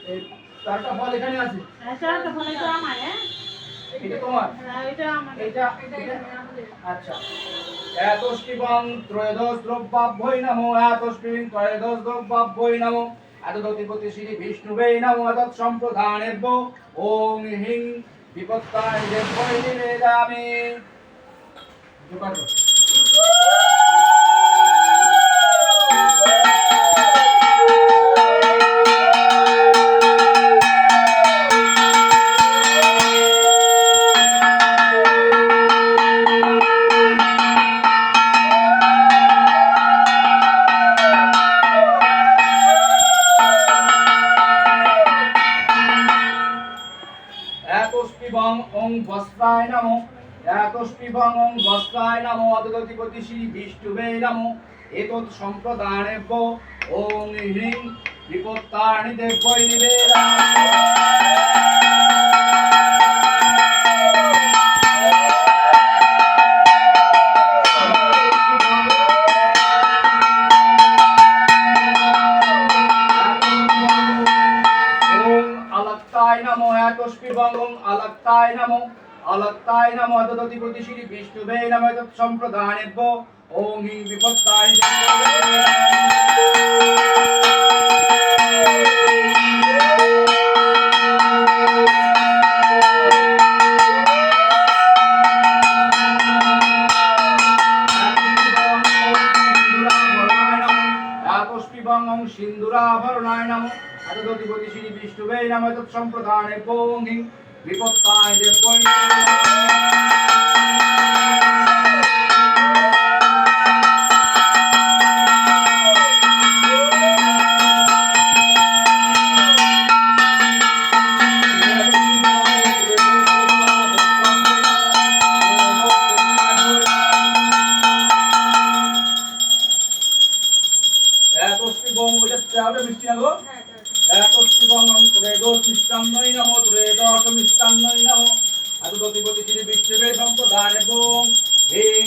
এই চারটা ফল এখানে আছে। হ্যাঁ, চারটা ফল এটা আমার, হ্যাঁ? এটা তোমার? হ্যাঁ, এটা আমার। এটা আচ্ছা। এতস্মিবং ত্রয়োদশ দ্রব্যাভ্যৈ নমো, এতস্মিং ত্রয়োদশ দ্রব্যাভ্যৈ নমো, এতদধিপতি শ্রী বিষ্ণুবে নমো, এতৎ সম্প্রদানেভ্য ওং হিং বিপত্তায় দেব্যৈ নিবেদামি। এতস্মিবং ওং বস্ত্রায় নমো, এতস্মিবং ওং বস্ত্রায় নমো, অতদধিপতি শ্রী বিষ্ণুবে নমো, এতৎ সম্প্রদানেভ্য ওং হ্রিং বিপত্তানি দেব্যৈ নিবেদামি। এতস্মিবং ওং আলাক্তায় নমো, আলাক্তায় নমো, অতদধিপতি শ্রী বিষ্ণুবে নমো, এতৎ সম্প্রদানেভ্য ওং হিং বিপত্তানি দেব্যৈ নিবেদামি। এতস্মিবং ওং সিন্দুরাভরণায় নমো, এতদধিপতি শ্রী বিষ্ণুবে নমো, এতৎ সম্প্রদানেভ্য ওং হিং বিপত্তানি দেব্যৈ এতস্মিবং মিষ্টি না গো। এতস্মিবং ত্রয়োদশ মিষ্টান্নৈ নমো, ত্রয়োদশ মিষ্টান্নৈ নমো, এতদধিপতি শ্রী বিষ্ণুবে সম্প্রদানেভ্য ওং হিং